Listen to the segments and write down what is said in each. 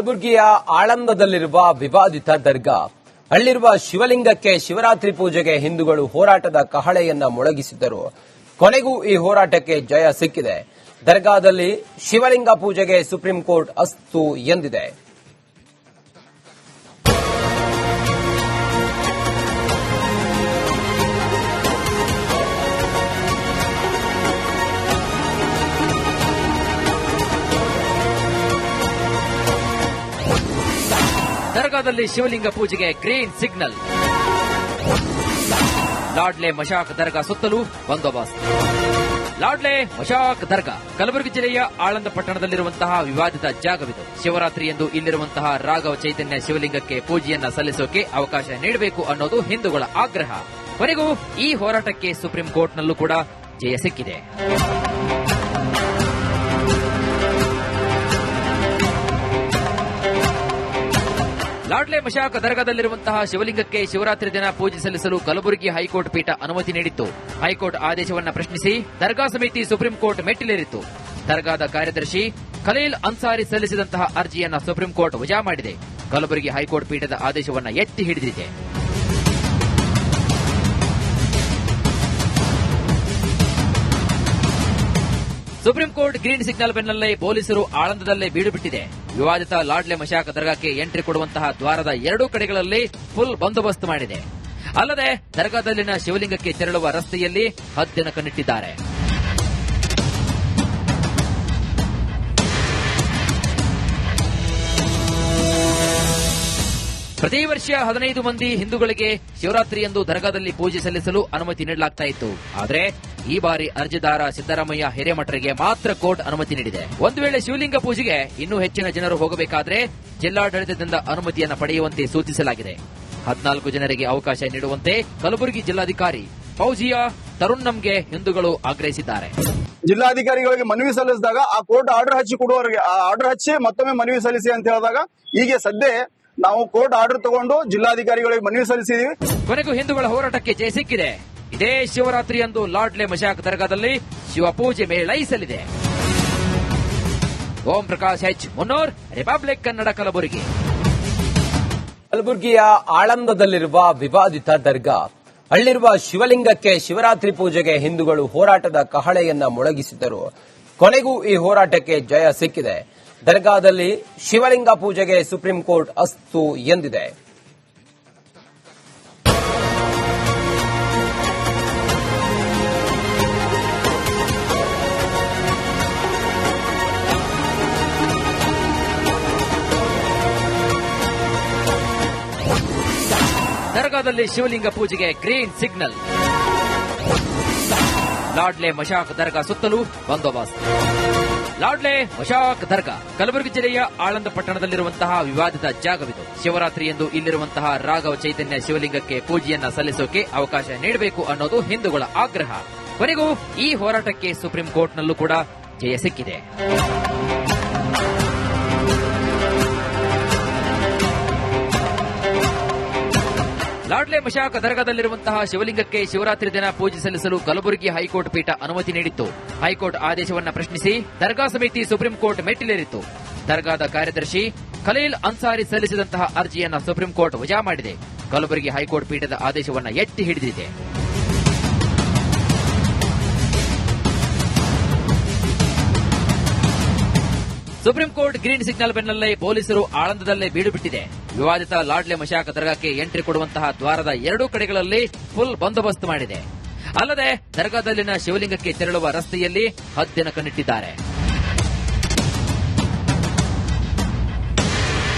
ಕಲಬುರಗಿಯ ಆಳಂದದಲ್ಲಿರುವ ವಿವಾದಿತ ದರ್ಗಾ ಅಲ್ಲಿರುವ ಶಿವಲಿಂಗಕ್ಕೆ ಶಿವರಾತ್ರಿ ಪೂಜೆಗೆ ಹಿಂದೂಗಳು ಹೋರಾಟದ ಕಹಳೆಯನ್ನ ಮೊಳಗಿಸಿದ್ದರು. ಕೊನೆಗೂ ಈ ಹೋರಾಟಕ್ಕೆ ಜಯ ಸಿಕ್ಕಿದೆ. ದರ್ಗಾದಲ್ಲಿ ಶಿವಲಿಂಗ ಪೂಜೆಗೆ ಸುಪ್ರೀಂ ಕೋರ್ಟ್ ಅಸ್ತು ಎಂದಿದೆ. ದರ್ಗಾದಲ್ಲಿ ಶಿವಲಿಂಗ ಪೂಜೆಗೆ ಗ್ರೀನ್ ಸಿಗ್ನಲ್. ಲಾಡ್ಲೆ ಮಶಾಕ್ ದರ್ಗಾ ಸುತ್ತಲೂ ಬಂದೋಬಸ್ತ್. ಲಾಡ್ಲೆ ಮಶಾಕ್ ದರ್ಗಾ ಕಲಬುರಗಿ ಜಿಲ್ಲೆಯ ಆಳಂದ ಪಟ್ಟಣದಲ್ಲಿರುವಂತಹ ವಿವಾದಿತ ಜಾಗವಿದು. ಶಿವರಾತ್ರಿ ಎಂದು ಇಲ್ಲಿರುವಂತಹ ರಾಘವ ಚೈತನ್ಯ ಶಿವಲಿಂಗಕ್ಕೆ ಪೂಜೆಯನ್ನ ಸಲ್ಲಿಸೋಕೆ ಅವಕಾಶ ನೀಡಬೇಕು ಅನ್ನೋದು ಹಿಂದೂಗಳ ಆಗ್ರಹ. ಕೊನೆಗೂ ಈ ಹೋರಾಟಕ್ಕೆ ಸುಪ್ರೀಂ ಕೋರ್ಟ್ನಲ್ಲೂ ಕೂಡ ಜಯ ಸಿಕ್ಕಿದೆ. ಲಾಡ್ಲೆ ಮಶಾಕ್ ದರ್ಗಾದಲ್ಲಿರುವಂತಹ ಶಿವಲಿಂಗಕ್ಕೆ ಶಿವರಾತ್ರಿ ದಿನ ಪೂಜೆ ಸಲ್ಲಿಸಲು ಕಲಬುರಗಿ ಹೈಕೋರ್ಟ್ ಪೀಠ ಅನುಮತಿ ನೀಡಿತ್ತು. ಹೈಕೋರ್ಟ್ ಆದೇಶವನ್ನ ಪ್ರಶ್ನಿಸಿ ದರ್ಗಾ ಸಮಿತಿ ಸುಪ್ರೀಂ ಕೋರ್ಟ್ ಮೆಟ್ಟಿಲೇರಿತ್ತು. ದರ್ಗಾದ ಕಾರ್ಯದರ್ಶಿ ಖಲೀಲ್ ಅನ್ಸಾರಿ ಸಲ್ಲಿಸಿದಂತಹ ಅರ್ಜಿಯನ್ನ ಸುಪ್ರೀಂ ಕೋರ್ಟ್ ವಜಾ ಮಾಡಿದೆ. ಕಲಬುರಗಿ ಹೈಕೋರ್ಟ್ ಪೀಠದ ಆದೇಶವನ್ನ ಎತ್ತಿ ಹಿಡಿದಿದೆ. ಸುಪ್ರೀಂ ಕೋರ್ಟ್ ಗ್ರೀನ್ ಸಿಗ್ನಲ್ ಬೆನ್ನಲ್ಲೇ ಪೊಲೀಸರು ಆಳಂದದಲ್ಲೇ ಬೀಡು ಬಿಟ್ಟಿದೆ. ವಿವಾದಿತ ಲಾಡ್ಲೆ ಮಶಾಕ್ ದರ್ಗಾಕ್ಕೆ ಎಂಟ್ರಿ ಕೊಡುವಂತಹ ದ್ವಾರದ ಎರಡೂ ಕಡೆಗಳಲ್ಲಿ ಫುಲ್ ಬಂದೋಬಸ್ತ್ ಮಾಡಿದೆ. ಅಲ್ಲದೆ ದರ್ಗಾದಲ್ಲಿನ ಶಿವಲಿಂಗಕ್ಕೆ ತೆರಳುವ ರಸ್ತೆಯಲ್ಲಿ ಹದ್ದಿನ ಕಣ್ಣಿಟ್ಟಿದ್ದಾರೆ. ಪ್ರತಿ ವರ್ಷ 15 ಮಂದಿ ಹಿಂದೂಗಳಿಗೆ ಶಿವರಾತ್ರಿ ಎಂದು ದರ್ಗಾದಲ್ಲಿ ಪೂಜೆ ಸಲ್ಲಿಸಲು ಅನುಮತಿ ನೀಡಲಾಗ್ತಾ ಇತ್ತು. ಆದರೆ ಈ ಬಾರಿ ಅರ್ಜಿದಾರ ಸಿದ್ದರಾಮಯ್ಯ ಹಿರೇಮಠರಿಗೆ ಮಾತ್ರ ಕೋರ್ಟ್ ಅನುಮತಿ ನೀಡಿದೆ. ಒಂದು ವೇಳೆ ಶಿವಲಿಂಗ ಪೂಜೆಗೆ ಇನ್ನೂ ಹೆಚ್ಚಿನ ಜನರು ಹೋಗಬೇಕಾದ್ರೆ ಜಿಲ್ಲಾಡಳಿತದಿಂದ ಅನುಮತಿಯನ್ನು ಪಡೆಯುವಂತೆ ಸೂಚಿಸಲಾಗಿದೆ. 14 ಜನರಿಗೆ ಅವಕಾಶ ನೀಡುವಂತೆ ಕಲಬುರಗಿ ಜಿಲ್ಲಾಧಿಕಾರಿ ಫೌಜಿಯಾ ತರುಣ್ಣಂಗೆ ಹಿಂದೂಗಳು ಆಗ್ರಹಿಸಿದ್ದಾರೆ. ಜಿಲ್ಲಾಧಿಕಾರಿಗಳಿಗೆ ಮನವಿ ಸಲ್ಲಿಸಿದಾಗ ಆ ಕೋರ್ಟ್ ಆರ್ಡರ್ ಹಚ್ಚಿ ಕೊಡುವವರಿಗೆ ಆರ್ಡರ್ ಹಚ್ಚಿ ಮತ್ತೊಮ್ಮೆ ಮನವಿ ಸಲ್ಲಿಸಿ ಅಂತ ಹೇಳಿದಾಗ ಈಗ ಸದ್ಯ ನಾವು ಕೋರ್ಟ್ ಆರ್ಡರ್ ತಗೊಂಡು ಜಿಲ್ಲಾಧಿಕಾರಿಗಳಿಗೆ ಮನವಿ ಸಲ್ಲಿಸಿದೀವಿ. ಕೊನೆಗೂ ಹಿಂದೂಗಳ ಹೋರಾಟಕ್ಕೆ ಜಯ ಸಿಕ್ಕಿದೆ. ಇದೇ ಶಿವರಾತ್ರಿ ಎಂದು ಲಾಡ್ಲೆ ಮಶಾಕ್ ದರ್ಗಾದಲ್ಲಿ ಶಿವಪೂಜೆ ಮೇಳೈಸಲಿದೆ. ಓಂ ಪ್ರಕಾಶ್ ಎಚ್ ಮುನ್ನೂರ್, ರಿಪಬ್ಲಿಕ್ ಕನ್ನಡ, ಕಲಬುರಗಿ. ಕಲಬುರಗಿಯ ಆಳಂದದಲ್ಲಿರುವ ವಿವಾದಿತ ದರ್ಗಾ ಅಲ್ಲಿರುವ ಶಿವಲಿಂಗಕ್ಕೆ ಶಿವರಾತ್ರಿ ಪೂಜೆಗೆ ಹಿಂದೂಗಳು ಹೋರಾಟದ ಕಹಳೆಯನ್ನ ಮೊಳಗಿಸಿದ್ದರು. ಕೊನೆಗೂ ಈ ಹೋರಾಟಕ್ಕೆ ಜಯ ಸಿಕ್ಕಿದೆ. ದರ್ಗಾದಲ್ಲಿ ಶಿವಲಿಂಗ ಪೂಜೆಗೆ ಸುಪ್ರೀಂ ಕೋರ್ಟ್ ಅಸ್ತು ಎಂದಿದೆ. ದರ್ಗಾದಲ್ಲಿ ಶಿವಲಿಂಗ ಪೂಜೆಗೆ ಗ್ರೀನ್ ಸಿಗ್ನಲ್. ಲಾಡ್ಲೆ ಮಶಾಕ್ ದರ್ಗಾ ಸುತ್ತಲೂ ಬಂದೋಬಸ್ತ್. ಲಾಡ್ಲೆ ಮಶಾಕ್ ದರ್ಗಾ ಕಲಬುರಗಿ ಜಿಲ್ಲೆಯ ಆಳಂದ ಪಟ್ಟಣದಲ್ಲಿರುವಂತಹ ವಿವಾದಿತ ಜಾಗವಿದು. ಶಿವರಾತ್ರಿ ಎಂದು ಇಲ್ಲಿರುವಂತಹ ರಾಘವ ಚೈತನ್ಯ ಶಿವಲಿಂಗಕ್ಕೆ ಪೂಜೆಯನ್ನ ಸಲ್ಲಿಸೋಕೆ ಅವಕಾಶ ನೀಡಬೇಕು ಅನ್ನೋದು ಹಿಂದೂಗಳ ಆಗ್ರಹ. ಕೊನೆಗೂ ಈ ಹೋರಾಟಕ್ಕೆ ಸುಪ್ರೀಂ ಕೋರ್ಟ್ನಲ್ಲೂ ಕೂಡ ಜಯ ಸಿಕ್ಕಿದೆ. ಲಾಡ್ಲೆ ಮಶಾಕ್ ದರ್ಗಾದಲ್ಲಿರುವಂತಹ ಶಿವಲಿಂಗಕ್ಕೆ ಶಿವರಾತ್ರಿ ದಿನ ಪೂಜೆ ಸಲ್ಲಿಸಲು ಕಲಬುರಗಿ ಹೈಕೋರ್ಟ್ ಪೀಠ ಅನುಮತಿ ನೀಡಿತ್ತು. ಹೈಕೋರ್ಟ್ ಆದೇಶವನ್ನ ಪ್ರಶ್ನಿಸಿ ದರ್ಗಾ ಸಮಿತಿ ಸುಪ್ರೀಂ ಕೋರ್ಟ್ ಮೆಟ್ಟಿಲೇರಿತ್ತು. ದರ್ಗಾದ ಕಾರ್ಯದರ್ಶಿ ಖಲೀಲ್ ಅನ್ಸಾರಿ ಸಲ್ಲಿಸಿದಂತಹ ಅರ್ಜಿಯನ್ನ ಸುಪ್ರೀಂ ಕೋರ್ಟ್ ವಜಾ ಮಾಡಿದೆ. ಕಲಬುರಗಿ ಹೈಕೋರ್ಟ್ ಪೀಠದ ಆದೇಶವನ್ನ ಎತ್ತಿ ಹಿಡಿದಿದೆ. ಸುಪ್ರೀಂ ಕೋರ್ಟ್ ಗ್ರೀನ್ ಸಿಗ್ನಲ್ ಬೆನ್ನಲ್ಲೇ ಪೊಲೀಸರು ಆಳಂದದಲ್ಲೇ ಬೀಡು ಬಿಟ್ಟಿದೆ. ವಿವಾದಿತ ಲಾಡ್ಲೆ ಮಶಾಕ್ ದರ್ಗಾಕ್ಕೆ ಎಂಟ್ರಿ ಕೊಡುವಂತಹ ದ್ವಾರದ ಎರಡೂ ಕಡೆಗಳಲ್ಲಿ ಫುಲ್ ಬಂದೋಬಸ್ತ್ ಮಾಡಿದೆ. ಅಲ್ಲದೆ ದರ್ಗಾದಲ್ಲಿನ ಶಿವಲಿಂಗಕ್ಕೆ ತೆರಳುವ ರಸ್ತೆಯಲ್ಲಿ ಹದ್ದಿನ ಕಣ್ಣಿಟ್ಟಿದ್ದಾರೆ.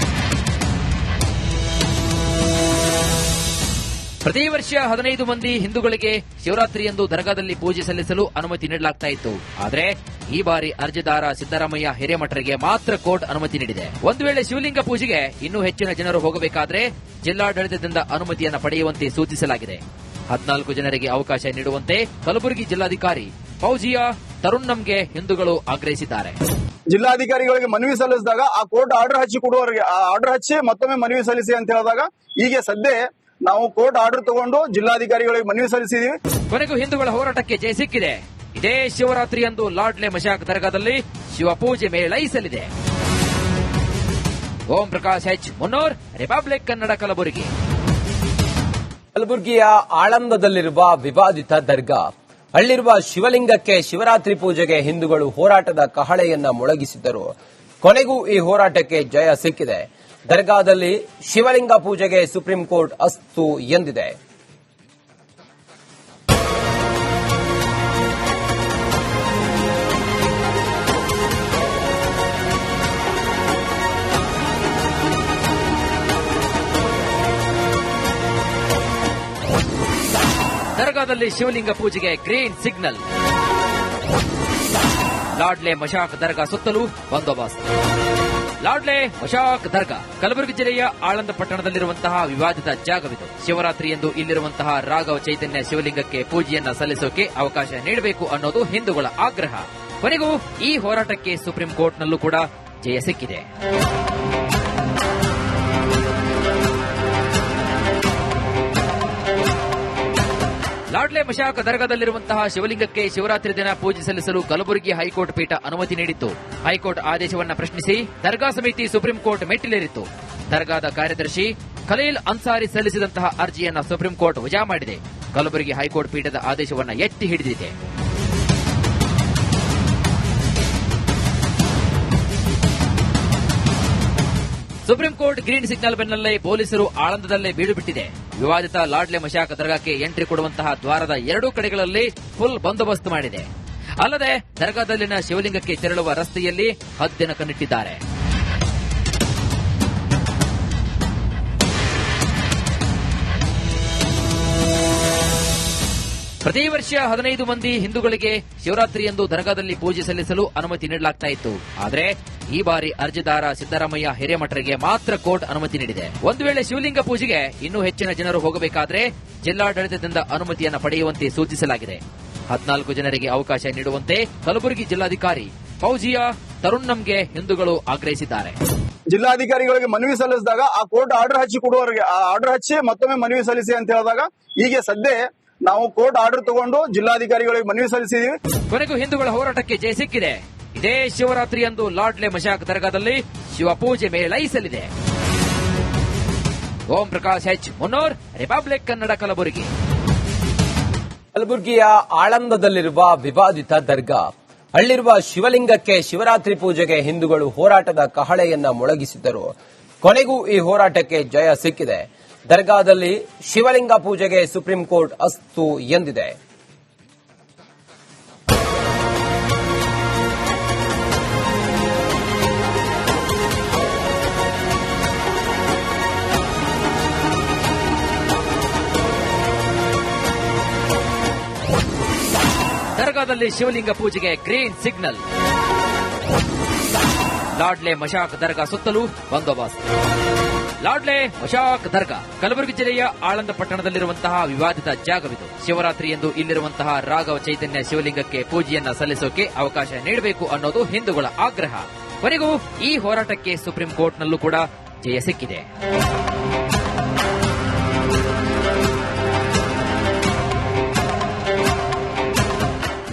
ಪ್ರತಿ ವರ್ಷ 15 ಮಂದಿ ಹಿಂದೂಗಳಿಗೆ ಶಿವರಾತ್ರಿ ಎಂದು ದರ್ಗಾದಲ್ಲಿ ಪೂಜೆ ಸಲ್ಲಿಸಲು ಅನುಮತಿ ನೀಡಲಾಗ್ತಾ ಇತ್ತು. ಆದರೆ ಈ ಬಾರಿ ಅರ್ಜಿದಾರ ಸಿದ್ದರಾಮಯ್ಯ ಹಿರೇಮಠರಿಗೆ ಮಾತ್ರ ಕೋರ್ಟ್ ಅನುಮತಿ ನೀಡಿದೆ. ಒಂದು ವೇಳೆ ಶಿವಲಿಂಗ ಪೂಜೆಗೆ ಇನ್ನೂ ಹೆಚ್ಚಿನ ಜನರು ಹೋಗಬೇಕಾದ್ರೆ ಜಿಲ್ಲಾಡಳಿತದಿಂದ ಅನುಮತಿಯನ್ನು ಪಡೆಯುವಂತೆ ಸೂಚಿಸಲಾಗಿದೆ. 14 ಜನರಿಗೆ ಅವಕಾಶ ನೀಡುವಂತೆ ಕಲಬುರಗಿ ಜಿಲ್ಲಾಧಿಕಾರಿ ಫೌಜಿಯಾ ತರುಣ್ಣಂಗೆ ಹಿಂದೂಗಳು ಆಗ್ರಹಿಸಿದ್ದಾರೆ. ಜಿಲ್ಲಾಧಿಕಾರಿಗಳಿಗೆ ಮನವಿ ಸಲ್ಲಿಸಿದಾಗ ಆ ಕೋರ್ಟ್ ಆರ್ಡರ್ ಹಚ್ಚಿ ಕೊಡುವವರಿಗೆ ಆರ್ಡರ್ ಹಚ್ಚಿ ಮತ್ತೊಮ್ಮೆ ಮನವಿ ಸಲ್ಲಿಸಿ ಅಂತ ಹೇಳಿದಾಗ ಈಗ ಸದ್ಯ ನಾವು ಕೋರ್ಟ್ ಆರ್ಡರ್ ತಗೊಂಡು ಜಿಲ್ಲಾಧಿಕಾರಿಗಳಿಗೆ ಮನವಿ ಸಲ್ಲಿಸಿದೀವಿ. ಕೊನೆಗೂ ಹಿಂದೂಗಳ ಹೋರಾಟಕ್ಕೆ ಜಯ ಸಿಕ್ಕಿದೆ. ಇದೇ ಶಿವರಾತ್ರಿ ಎಂದು ಲಾಡ್ಲೆ ಮಶಾಕ್ ದರ್ಗಾದಲ್ಲಿ ಶಿವಪೂಜೆ ಮೇಳೈಸಲಿದೆ. ಓಂ ಪ್ರಕಾಶ್ ಎಚ್ ಮುನ್ನೂರ್, ರಿಪಬ್ಲಿಕ್ ಕನ್ನಡ, ಕಲಬುರಗಿ. ಕಲಬುರಗಿಯ ಆಳಂದದಲ್ಲಿರುವ ವಿವಾದಿತ ದರ್ಗಾ ಅಲ್ಲಿರುವ ಶಿವಲಿಂಗಕ್ಕೆ ಶಿವರಾತ್ರಿ ಪೂಜೆಗೆ ಹಿಂದೂಗಳು ಹೋರಾಟದ ಕಹಳೆಯನ್ನ ಮೊಳಗಿಸಿದ್ದರು. ಕೊನೆಗೂ ಈ ಹೋರಾಟಕ್ಕೆ ಜಯ ಸಿಕ್ಕಿದೆ. ದರ್ಗಾದಲ್ಲಿ ಶಿವಲಿಂಗ ಪೂಜೆಗೆ ಸುಪ್ರೀಂ ಕೋರ್ಟ್ ಅಸ್ತು ಎಂದಿದೆ. ದರ್ಗಾದಲ್ಲಿ ಶಿವಲಿಂಗ ಪೂಜೆಗೆ ಗ್ರೀನ್ ಸಿಗ್ನಲ್. ಲಾಡ್ಲೆ ಮಶಾಕ್ ದರ್ಗಾ ಸುತ್ತಲೂ ಬಂದೋಬಸ್ತ್. ಲಾಡ್ಲೆ ಮಶಾಕ್ ದರ್ಗಾ ಕಲಬುರಗಿ ಜಿಲ್ಲೆಯ ಆಳಂದ ಪಟ್ಟಣದಲ್ಲಿರುವಂತಹ ವಿವಾದಿತ ಜಾಗವಿದು. ಶಿವರಾತ್ರಿ ಎಂದು ಇಲ್ಲಿರುವಂತಹ ರಾಘವ ಚೈತನ್ಯ ಶಿವಲಿಂಗಕ್ಕೆ ಪೂಜೆಯನ್ನ ಸಲ್ಲಿಸೋಕೆ ಅವಕಾಶ ನೀಡಬೇಕು ಅನ್ನೋದು ಹಿಂದೂಗಳ ಆಗ್ರಹ. ಕೊನೆಗೂ ಈ ಹೋರಾಟಕ್ಕೆ ಸುಪ್ರೀಂ ಕೋರ್ಟ್ನಲ್ಲೂ ಕೂಡ ಜಯ ಸಿಕ್ಕಿದೆ. ಲಾಡ್ಲೆ ಮಶಾಕ್ ದರ್ಗಾದಲ್ಲಿರುವಂತಹ ಶಿವಲಿಂಗಕ್ಕೆ ಶಿವರಾತ್ರಿ ದಿನ ಪೂಜೆ ಸಲ್ಲಿಸಲು ಕಲಬುರಗಿ ಹೈಕೋರ್ಟ್ ಪೀಠ ಅನುಮತಿ ನೀಡಿತ್ತು. ಹೈಕೋರ್ಟ್ ಆದೇಶವನ್ನ ಪ್ರಶ್ನಿಸಿ ದರ್ಗಾ ಸಮಿತಿ ಸುಪ್ರೀಂ ಕೋರ್ಟ್ ಮೆಟ್ಟಿಲೇರಿತ್ತು. ದರ್ಗಾದ ಕಾರ್ಯದರ್ಶಿ ಖಲೀಲ್ ಅನ್ಸಾರಿ ಸಲ್ಲಿಸಿದಂತಹ ಅರ್ಜಿಯನ್ನ ಸುಪ್ರೀಂ ಕೋರ್ಟ್ ವಜಾ ಮಾಡಿದೆ. ಕಲಬುರಗಿ ಹೈಕೋರ್ಟ್ ಪೀಠದ ಆದೇಶವನ್ನ ಎತ್ತಿ ಹಿಡಿದಿದೆ. ಸುಪ್ರೀಂ ಕೋರ್ಟ್ ಗ್ರೀನ್ ಸಿಗ್ನಲ್ ಬೆನ್ನಲ್ಲೇ ಪೊಲೀಸರು ಆಳಂದದಲ್ಲೇ ಬೀಡು ಬಿಟ್ಟಿದೆ. ವಿವಾದಿತ ಲಾಡ್ಲೆ ಮಶಾಕ್ ದರ್ಗಾಕ್ಕೆ ಎಂಟ್ರಿ ಕೊಡುವಂತಹ ದ್ವಾರದ ಎರಡೂ ಕಡೆಗಳಲ್ಲಿ ಫುಲ್ ಬಂದೋಬಸ್ತ್ ಮಾಡಿದೆ. ಅಲ್ಲದೆ ದರ್ಗಾದಲ್ಲಿನ ಶಿವಲಿಂಗಕ್ಕೆ ತೆರಳುವ ರಸ್ತೆಯಲ್ಲಿ ಹದ್ದಿನ ಕಣ್ಣಿಟ್ಟಿದ್ದಾರೆ. ಪ್ರತಿ ವರ್ಷ 15 ಮಂದಿ ಹಿಂದೂಗಳಿಗೆ ಶಿವರಾತ್ರಿ ಎಂದು ದರ್ಗಾದಲ್ಲಿ ಪೂಜೆ ಸಲ್ಲಿಸಲು ಅನುಮತಿ ನೀಡಲಾಗ್ತಾ ಇತ್ತು. ಆದರೆ ಈ ಬಾರಿ ಅರ್ಜಿದಾರ ಸಿದ್ದರಾಮಯ್ಯ ಹಿರೇಮಠರಿಗೆ ಮಾತ್ರ ಕೋರ್ಟ್ ಅನುಮತಿ ನೀಡಿದೆ. ಒಂದು ವೇಳೆ ಶಿವಲಿಂಗ ಪೂಜೆಗೆ ಇನ್ನೂ ಹೆಚ್ಚಿನ ಜನರು ಹೋಗಬೇಕಾದ್ರೆ ಜಿಲ್ಲಾಡಳಿತದಿಂದ ಅನುಮತಿಯನ್ನು ಪಡೆಯುವಂತೆ ಸೂಚಿಸಲಾಗಿದೆ. 14 ಜನರಿಗೆ ಅವಕಾಶ ನೀಡುವಂತೆ ಕಲಬುರಗಿ ಜಿಲ್ಲಾಧಿಕಾರಿ ಫೌಜಿಯಾ ತರುಣ್ಣಂಗೆ ಹಿಂದೂಗಳು ಆಗ್ರಹಿಸಿದ್ದಾರೆ. ಜಿಲ್ಲಾಧಿಕಾರಿಗಳಿಗೆ ಮನವಿ ಸಲ್ಲಿಸಿದಾಗ ಆ ಕೋರ್ಟ್ ಆರ್ಡರ್ ಹಚ್ಚಿ ಕೊಡುವವರಿಗೆ ಆರ್ಡರ್ ಹಚ್ಚಿ ಮತ್ತೊಮ್ಮೆ ಮನವಿ ಸಲ್ಲಿಸಿ ಅಂತ ಹೇಳಿದಾಗ ಈಗ ಸದ್ಯ ನಾವು ಕೋರ್ಟ್ ಆರ್ಡರ್ ತಗೊಂಡು ಜಿಲ್ಲಾಧಿಕಾರಿಗಳಿಗೆ ಮನವಿ ಸಲ್ಲಿಸಿದೀವಿ. ಕೊನೆಗೂ ಹಿಂದೂಗಳ ಹೋರಾಟಕ್ಕೆ ಜಯ ಸಿಕ್ಕಿದೆ. ಇದೇ ಶಿವರಾತ್ರಿ ಎಂದು ಲಾಡ್ಲೆ ಮಶಾಕ್ ದರ್ಗಾದಲ್ಲಿ ಶಿವಪೂಜೆ ಮೇಳೈಸಲಿದೆ. ಓಂ ಪ್ರಕಾಶ್ ಎಚ್ ಮುನ್ನೂರ್, ರಿಪಬ್ಲಿಕ್ ಕನ್ನಡ, ಕಲಬುರಗಿ. ಕಲಬುರಗಿಯ ಆಳಂದದಲ್ಲಿರುವ ವಿವಾದಿತ ದರ್ಗಾ ಅಲ್ಲಿರುವ ಶಿವಲಿಂಗಕ್ಕೆ ಶಿವರಾತ್ರಿ ಪೂಜೆಗೆ ಹಿಂದೂಗಳು ಹೋರಾಟದ ಕಹಳೆಯನ್ನ ಮೊಳಗಿಸಿದ್ದರು. ಕೊನೆಗೂ ಈ ಹೋರಾಟಕ್ಕೆ ಜಯ ಸಿಕ್ಕಿದೆ. ದರ್ಗಾದಲ್ಲಿ ಶಿವಲಿಂಗ ಪೂಜೆಗೆ ಸುಪ್ರೀಂ ಕೋರ್ಟ್ ಅಸ್ತು ಎಂದಿದೆ. ದರ್ಗಾದಲ್ಲಿ ಶಿವಲಿಂಗ ಪೂಜೆಗೆ ಗ್ರೀನ್ ಸಿಗ್ನಲ್. ಲಾಡ್ಲೆ ಮಶಾಕ್ ದರ್ಗಾ ಸುತ್ತಲೂ ಬಂದೋಬಸ್ತ್. ಲಾಡ್ಲೆ ಮಶಾಕ್ ದರ್ಗಾ ಕಲಬುರಗಿ ಜಿಲ್ಲೆಯ ಆಳಂದ ಪಟ್ಟಣದಲ್ಲಿರುವಂತಹ ವಿವಾದಿತ ಜಾಗವಿದು. ಶಿವರಾತ್ರಿ ಎಂದು ಇಲ್ಲಿರುವಂತಹ ರಾಘವ ಚೈತನ್ಯ ಶಿವಲಿಂಗಕ್ಕೆ ಪೂಜೆಯನ್ನ ಸಲ್ಲಿಸೋಕೆ ಅವಕಾಶ ನೀಡಬೇಕು ಅನ್ನೋದು ಹಿಂದೂಗಳ ಆಗ್ರಹ. ಕೊನೆಗೂ ಈ ಹೋರಾಟಕ್ಕೆ ಸುಪ್ರೀಂ ಕೋರ್ಟ್ನಲ್ಲೂ ಕೂಡ ಜಯ ಸಿಕ್ಕಿದೆ.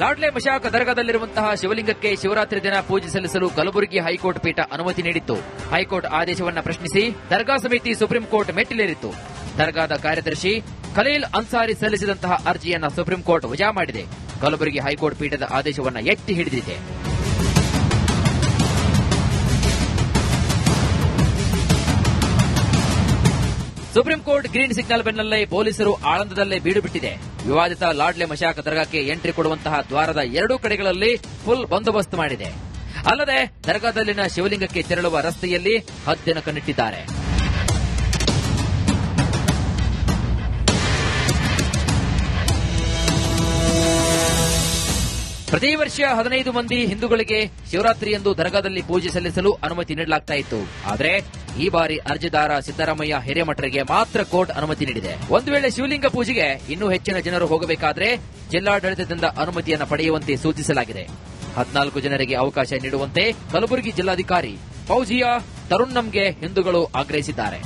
ಲಾಡ್ಲೆ ಮಶಾಕ್ ದರ್ಗಾದಲ್ಲಿರುವಂತಹ ಶಿವಲಿಂಗಕ್ಕೆ ಶಿವರಾತ್ರಿ ದಿನ ಪೂಜೆ ಸಲ್ಲಿಸಲು ಕಲಬುರಗಿ ಹೈಕೋರ್ಟ್ ಪೀಠ ಅನುಮತಿ ನೀಡಿತ್ತು. ಹೈಕೋರ್ಟ್ ಆದೇಶವನ್ನ ಪ್ರಶ್ನಿಸಿ ದರ್ಗಾ ಸಮಿತಿ ಸುಪ್ರೀಂ ಕೋರ್ಟ್ ಮೆಟ್ಟಿಲೇರಿತ್ತು. ದರ್ಗಾದ ಕಾರ್ಯದರ್ಶಿ ಖಲೀಲ್ ಅನ್ಸಾರಿ ಸಲ್ಲಿಸಿದಂತಹ ಅರ್ಜಿಯನ್ನ ಸುಪ್ರೀಂ ಕೋರ್ಟ್ ವಜಾ ಮಾಡಿದೆ. ಕಲಬುರಗಿ ಹೈಕೋರ್ಟ್ ಪೀಠದ ಆದೇಶವನ್ನ ಎತ್ತಿ ಹಿಡಿದಿದೆ. ಸುಪ್ರೀಂ ಕೋರ್ಟ್ ಗ್ರೀನ್ ಸಿಗ್ನಲ್ ಬೆನ್ನಲ್ಲೇ ಪೊಲೀಸರು ಆಳಂದದಲ್ಲೇ ಬೀಡು ಬಿಟ್ಟಿದೆ. ವಿವಾದಿತ ಲಾಡ್ಲೆ ಮಶಾಕ್ ದರ್ಗಾಕ್ಕೆ ಎಂಟ್ರಿ ಕೊಡುವಂತಹ ದ್ವಾರದ ಎರಡೂ ಕಡೆಗಳಲ್ಲಿ ಫುಲ್ ಬಂದೋಬಸ್ತ್ ಮಾಡಿದೆ. ಅಲ್ಲದೆ ದರ್ಗಾದಲ್ಲಿನ ಶಿವಲಿಂಗಕ್ಕೆ ತೆರಳುವ ರಸ್ತೆಯಲ್ಲಿ ಹದ್ದಿನ ಕಣ್ಣಿಟ್ಟಿದ್ದಾರೆ. ಪ್ರತಿ ವರ್ಷ 15 ಮಂದಿ ಹಿಂದೂಗಳಿಗೆ ಶಿವರಾತ್ರಿ ಎಂದು ದರ್ಗಾದಲ್ಲಿ ಪೂಜೆ ಸಲ್ಲಿಸಲು ಅನುಮತಿ ನೀಡಲಾಗ್ತಾ ಇತ್ತು. ಆದರೆ ಈ ಬಾರಿ ಅರ್ಜಿದಾರ ಸಿದ್ದರಾಮಯ್ಯ ಹಿರೇಮಠರಿಗೆ ಮಾತ್ರ ಕೋರ್ಟ್ ಅನುಮತಿ ನೀಡಿದೆ. ಒಂದು ವೇಳೆ ಶಿವಲಿಂಗ ಪೂಜೆಗೆ ಇನ್ನೂ ಹೆಚ್ಚಿನ ಜನರು ಹೋಗಬೇಕಾದ್ರೆ ಜಿಲ್ಲಾಡಳಿತದಿಂದ ಅನುಮತಿಯನ್ನು ಪಡೆಯುವಂತೆ ಸೂಚಿಸಲಾಗಿದೆ. 14 ಜನರಿಗೆ ಅವಕಾಶ ನೀಡುವಂತೆ ಕಲಬುರಗಿ ಜಿಲ್ಲಾಧಿಕಾರಿ ಫೌಜಿಯಾ ತರುಣ್ಣಂಗೆ ಹಿಂದೂಗಳು ಆಗ್ರಹಿಸಿದ್ದಾರೆ.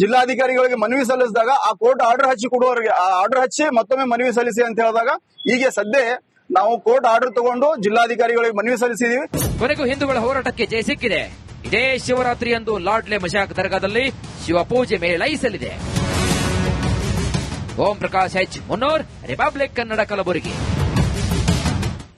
ಜಿಲ್ಲಾಧಿಕಾರಿಗಳಿಗೆ ಮನವಿ ಸಲ್ಲಿಸಿದಾಗ ಆ ಕೋರ್ಟ್ ಆರ್ಡರ್ ಹಚ್ಚಿ ಕೊಡುವವರಿಗೆ ಆರ್ಡರ್ ಹಚ್ಚಿ ಮತ್ತೊಮ್ಮೆ ಮನವಿ ಸಲ್ಲಿಸಿ ಅಂತ ಹೇಳಿದಾಗ ಈಗ ಸದ್ಯ ನಾವು ಕೋರ್ಟ್ ಆರ್ಡರ್ ತಗೊಂಡು ಜಿಲ್ಲಾಧಿಕಾರಿಗಳಿಗೆ ಮನವಿ ಸಲ್ಲಿಸಿದೀವಿ. ಕೊನೆಗೂ ಹಿಂದೂಗಳ ಹೋರಾಟಕ್ಕೆ ಜಯ ಸಿಕ್ಕಿದೆ. ಇದೇ ಶಿವರಾತ್ರಿಯಂದು ಲಾಡ್ಲೆ ಮಶಾಕ್ ದರ್ಗಾದಲ್ಲಿ ಶಿವಪೂಜೆ ಮೇಳೈಸಲಿದೆ. ಓಂ ಪ್ರಕಾಶ್ ಎಚ್ ಮುನ್ನೂರ್, ರಿಪಬ್ಲಿಕ್ ಕನ್ನಡ, ಕಲಬುರಗಿ.